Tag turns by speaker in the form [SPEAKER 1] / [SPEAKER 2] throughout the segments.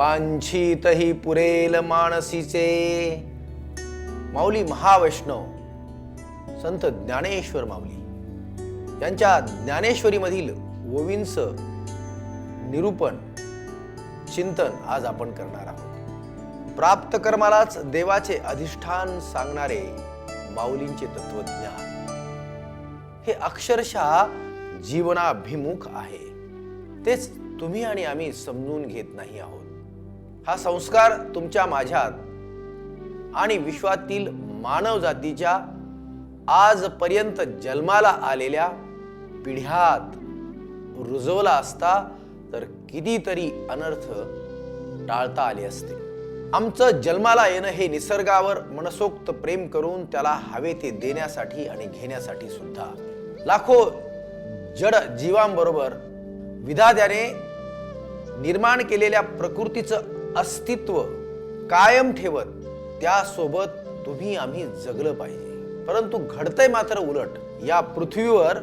[SPEAKER 1] वांछित ही पुरेल मानसीचे. माऊली महावैष्णव संत ज्ञानेश्वर माऊली यांच्या ज्ञानेश्वरी मधील ओवींचं निरूपण चिंतन आज आपण करणार आहोत. प्राप्त कर्मालाच देवाचे अधिष्ठान सांगणारे माऊलींचे तत्वज्ञान हे अक्षरशः जीवनाभिमुख आहे. तेच तुम्ही आणि आम्ही समजून घेत नाही आहोत. हा संस्कार तुमच्या माझ्यात आणि विश्वातील मानव जातीच्या आजपर्यंत जन्माला आलेल्या पिढ्यात रुजवला असता तर कितीतरी अनर्थ टाळता आले असते. आमचं जन्माला येणं हे निसर्गावर मनसोक्त प्रेम करून त्याला हवे ते देण्यासाठी आणि घेण्यासाठी सुद्धा. लाखो जड जीवांबरोबर विधात्याने निर्माण केलेल्या प्रकृतीचं अस्तित्व कायम ठेवत त्यासोबत तुम्ही आम्ही जगलं पाहिजे. परंतु घडतंय मात्र उलट. या पृथ्वीवर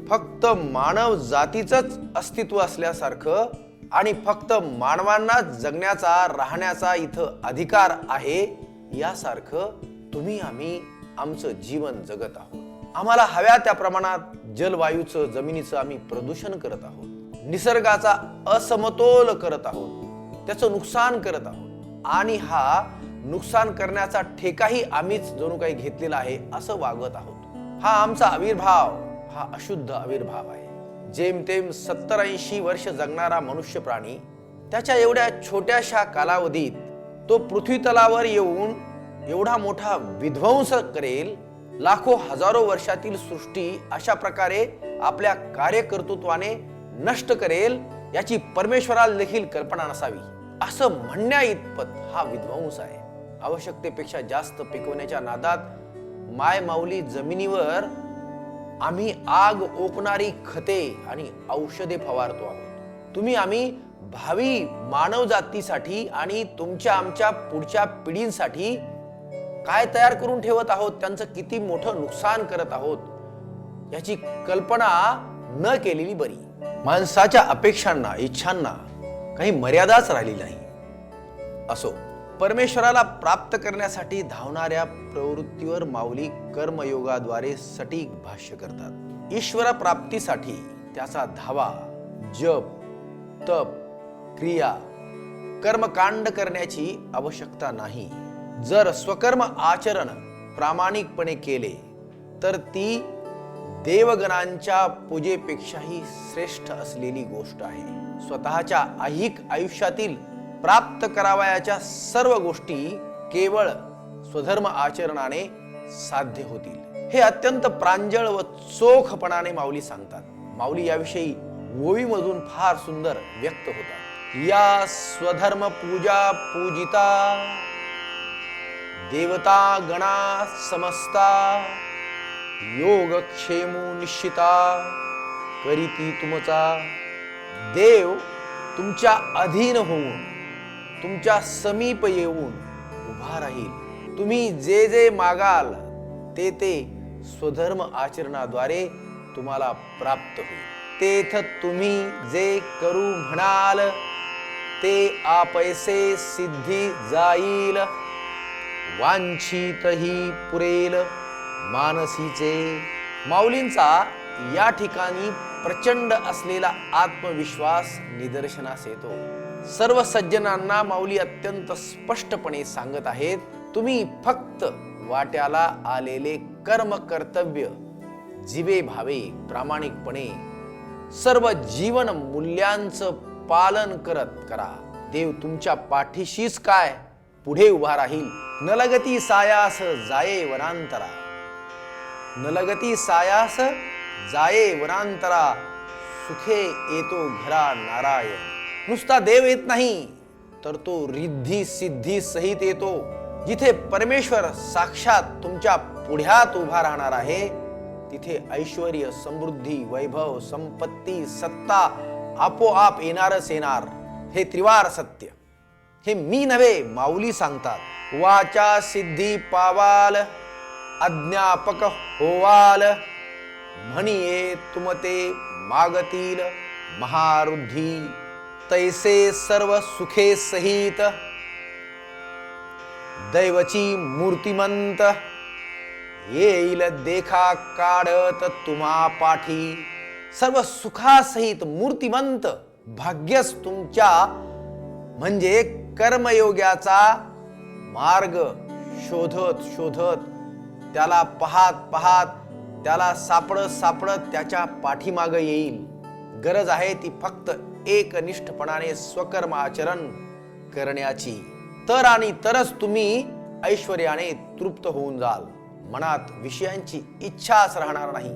[SPEAKER 1] फक्त मानव जातीचंच अस्तित्व असल्यासारखं आणि फक्त मानवांना जगण्याचा राहण्याचा इथं अधिकार आहे यासारखं तुम्ही आम्ही आमचं जीवन जगत आहोत. आम्हाला हव्या त्या प्रमाणात जलवायूचं जमिनीचं आम्ही प्रदूषण करत आहोत. निसर्गाचा असमतोल करत आहोत. त्याचं नुकसान करत आहोत आणि हा नुकसान करण्याचा ठेकाही आम्हीच जणू काही घेतलेला आहे असं वागत आहोत. हा आमचा आविर्भाव हा अशुद्ध आविर्भाव आहे. जेमतेम 70-80 वर्ष जगणारा मनुष्य प्राणी त्याच्या एवढ्या छोट्याशा कालावधीत तो पृथ्वी तलावर येऊन एवढा मोठा विध्वंस करेल. लाखो हजारो वर्षातील सृष्टी अशा प्रकारे आपल्या कार्यकर्तृत्वाने नष्ट करेल याची परमेश्वराला देखील कल्पना नसावी असं म्हणण्या इतपत हा विध्वंस आहे. आवश्यकतेपेक्षा जास्त पिकवण्याच्या नादात माय माऊली जमिनीवर आम्ही आग ओकणारी खते आणि औषधे फवारतो आहोत. तुम्ही आम्ही भावी मानव जातीसाठी आणि तुमच्या आमच्या पुढच्या पिढींसाठी काय तयार करून ठेवत आहोत, त्यांचं किती मोठं नुकसान करत आहोत याची कल्पना न केलेली बरी. माणसाच्या अपेक्षांना इच्छांना काही मर्यादाच राहिली नाही. असो, परमेश्वराला प्राप्त करण्यासाठी धावणाऱ्या प्रवृत्तीवर माऊली कर्मयोगाद्वारे सटीक भाष्य करतात. ईश्वर प्राप्तीसाठी त्याचा धावा, जप, तप, क्रिया, कर्मकांड करण्याची आवश्यकता नाही. जर स्वकर्म आचरण प्रामाणिकपणे केले तर ती देवगणांच्या पूजेपेक्षाही श्रेष्ठ असलेली गोष्ट आहे. स्वतःच्या ऐहिक आयुष्यातील प्राप्त करावयाच्या सर्व गोष्टी केवळ स्वधर्म आचरणाने साध्य होतील हे अत्यंत प्रांजळ व चोखपणाने माऊली सांगतात. माऊली याविषयी ओवीमधून फार सुंदर व्यक्त होतात. या स्वधर्म पूजा पूजिता देवता गणा समस्ता योगक्षेमो निश्चिता करीती तुमचा. देव तुमच्या अधीन होऊन तुमच्या समीप येऊन उभा राहील. तुम्ही जे जे मागाल ते ते स्वधर्म आचरणाद्वारे तुम्हाला प्राप्त होईल. तेथ तुम्ही जे करू म्हणाल ते आपैसे सिद्धी जाईल. वांछित ही पुरेल मानसीचे. माऊलींचा या ठिकाणी प्रचंड असलेला आत्मविश्वास निदर्शनास येतो. सर्व सज्जनांना माऊली अत्यंत स्पष्टपणे सांगत आहेत, तुम्ही फक्त वाट्याला आलेले कर्म कर्तव्य जीवे भावे प्रामाणिकपणे सर्व जीवन मूल्यांचं पालन करत करा. देव तुमच्या पाठीशीच काय पुढे उभा राहील. नलगती सायास जाये वनांतरा. नलगती सायास जाये वनांतरा सुखे येतो घरा नारायण. नुसता देव येत नाही तर तो रिद्धी सिद्धी सहित येतो. जिथे परमेश्वर साक्षात तुमच्या पुढ्यात उभा राहणार आहे तिथे ऐश्वर्य, समृद्धी, वैभव, संपत्ती, सत्ता आपोआप येणारच येणार. हे त्रिवार सत्य. हे मी नव्हे, माऊली सांगतात. वाचा सिद्धी पावाल अज्ञापक होवाल. म्हणिये तुमते मागतील महारुद्धी. तैसे सर्व सुखे सहित दैवची मूर्तिमंत येईल देखा काढत तुम्हा पाठी. सर्व सुखासहित मूर्तिमंत भाग्यच तुमच्या म्हणजे कर्मयोगाचा मार्ग शोधत शोधत त्याला पाहत पाहत त्याला सापडत सापडत त्याच्या पाठीमागे येईल. गरज आहे ती फक्त एकनिष्ठपणाने स्वकर्म आचरण करण्याची. तर आणि तरच तुम्ही ऐश्वर्याने तृप्त होऊन जाल. मनात विषयांची इच्छाच राहणार नाही.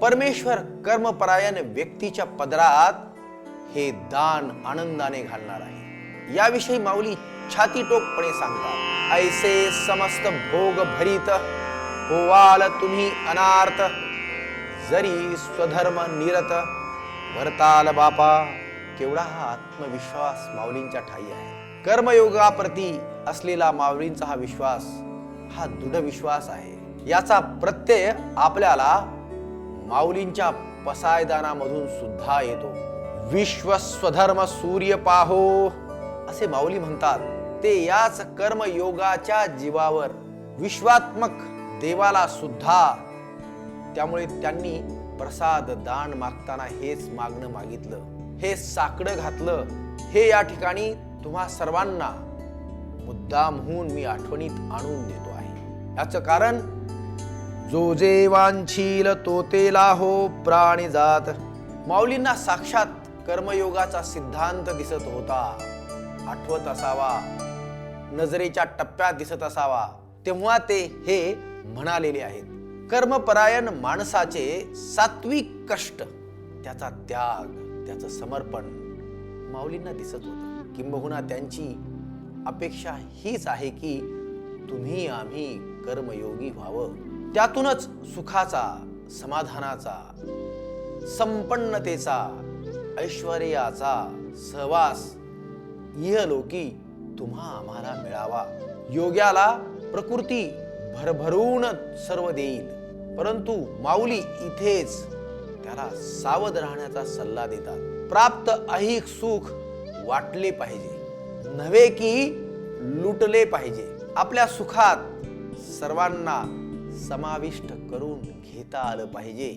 [SPEAKER 1] परमेश्वर कर्मपरायण व्यक्तीच्या पदरात हे दान आनंदाने घालणार आहे. याविषयी माऊली छातीटोकपणे सांगतात. ऐसे समस्त भोग भरीत होवाल तुम्ही अनार्थ, जरी स्वधर्म निरत वर्ताल बापा. केवढा हा आत्मविश्वास माऊलींच्या ठायी आहे. कर्मयोगाप्रती असलेला माऊलींचा हा विश्वास हा दृढ विश्वास आहे. याचा प्रत्यय आपल्याला माऊलींच्या पसायदानामधून सुद्धा येतो. विश्व स्वधर्म सूर्य पाहो असे माऊली म्हणतात. ते याच कर्मयोगाच्या जीवावर विश्वात्मक देवाला सुद्धा. त्यामुळे त्यांनी प्रसाद दान मागताना हेच मागणं मागितलं, हे साकडं घातलं. हे या ठिकाणी तुम्हा सर्वांना मुद्दामहून मी आठवणीत आणून देतो आहे. याचं कारण जो जे वांछील तो ते लाहो प्राणी जात. माऊलींना साक्षात कर्मयोगाचा सिद्धांत दिसत होता, आठवत असावा, नजरेच्या टप्प्यात दिसत असावा. तेव्हा ते हे म्हणालेले आहेत. कर्मपरायण माणसाचे सात्विक कष्ट, त्याचा त्याग, त्याचं समर्पण माऊलींना दिसत होतं. किंबहुना त्यांची अपेक्षा हीच आहे की तुम्ही आम्ही कर्मयोगी व्हावं. त्यातूनच सुखाचा, समाधानाचा, संपन्नतेचा, ऐश्वर्याचा सहवास इहलोकी तुम्हा आम्हाला मिळावा. योग्याला प्रकृती भरभरून सर्व देईल, परंतु माऊली इथेच त्याला सावध राहण्याचा सल्ला देतात. प्राप्त ऐहिक सुख वाटले पाहिजे, नव्हे की लुटले पाहिजे. आपल्या सुखात सर्वांना समाविष्ट करून घेता आलं पाहिजे.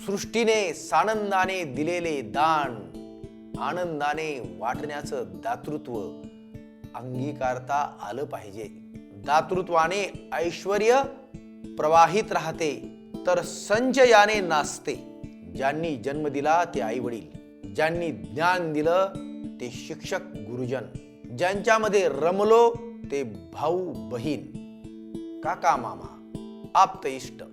[SPEAKER 1] सृष्टीने सानंदाने दिलेले दान आनंदाने वाटण्याचं दातृत्व अंगीकारता आलं पाहिजे. दातृत्वाने ऐश्वर्य प्रवाहित राहते, तर संचयाने नाचते. ज्यांनी जन्म दिला ते आई वडील, ज्यांनी ज्ञान दिलं ते शिक्षक गुरुजन, ज्यांच्यामध्ये रमलो ते भाऊ बहीण, काका मामा, आप्त इष्ट,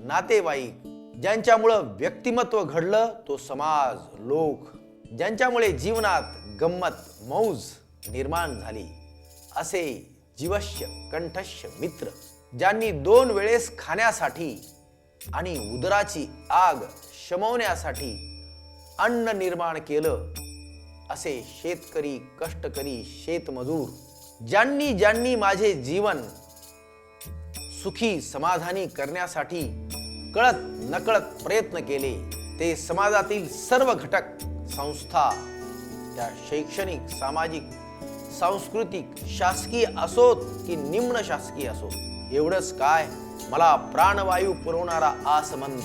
[SPEAKER 1] नातेवाईक, ज्यांच्यामुळं व्यक्तिमत्व घडलं तो समाज लोक, ज्यांच्यामुळे जीवनात गंमत मौज निर्माण झाली असे जीवश्य कंठश्य मित्र, ज्यांनी 2 वेळेस खाण्यासाठी आणि उदराची आग शमवण्यासाठी अन्न निर्माण केलं असे शेतकरी, कष्टकरी, शेतमजूर, ज्यांनी ज्यांनी माझे जीवन सुखी समाधानी करण्यासाठी कळत नकळत प्रयत्न केले, ते समाजातील सर्व घटक संस्था, त्या शैक्षणिक, सामाजिक, सांस्कृतिक, शासकीय असोत की निम्न शासकीय असोत, एवढंच काय, मला प्राणवायू पुरवणारा आसमंत,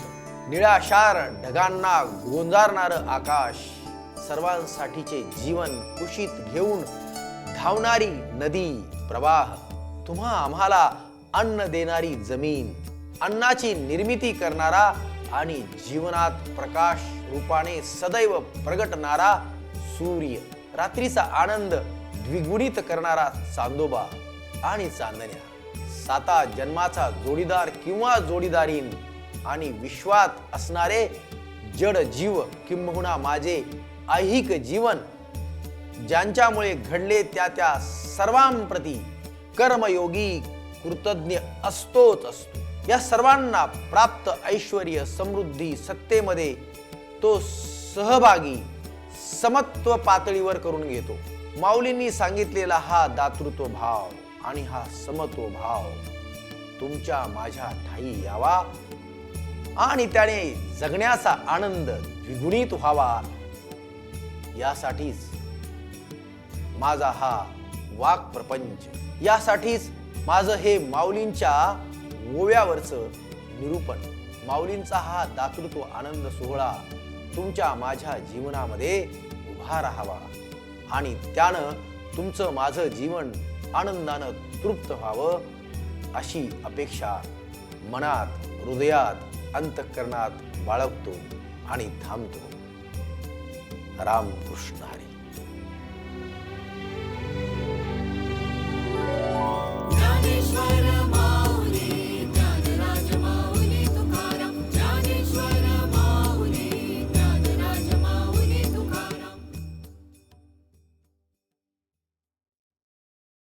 [SPEAKER 1] निळाशार ढगांना गोंजारणारं आकाश, सर्वांसाठीचे जीवन कुशीत घेऊन धावणारी नदी प्रवाह, तुम्हा आम्हाला अन्न देणारी जमीन, अन्नाची निर्मिती करणारा आणि जीवनात प्रकाश रूपाने सदैव प्रगटणारा सूर्य, रात्रीचा आनंद द्विगुणित करणारा चांदोबा आणि चांदण्या, 7 जन्माचा जोडीदार किंवा जोडीदारीन आणि विश्वात असणारे जड जीव किंबहुना माझे ऐहिक जीवन, ज्यांच्यामुळे घडले त्या त्या सर्वांप्रती कर्मयोगी कृतज्ञ असतोच असतो. या सर्वांना प्राप्त ऐश्वर्य समृद्धी सत्तेमध्ये तो सहभागी समत्व पातळीवर करून घेतो. माऊलींनी सांगितलेला हा दातृत्व भाव आणि हा समत्व भाव तुमच्या माझ्या ठाई यावा आणि त्याने जगण्याचा आनंद द्विगुणित व्हावा, यासाठीच माझा हा वाक प्रपंच. यासाठीच माझं हे माऊलींच्या ओव्यावरचं निरूपण. माऊलींचा हा दातृत्व आनंद सोहळा तुमच्या माझ्या जीवनामध्ये उभा राहावा आणि त्यानं तुमचं माझं जीवन आनंदानं तृप्त व्हावं अशी अपेक्षा मनात, हृदयात, अंतःकरणात बाळगतो आणि थांबतो. रामकृष्ण हरी.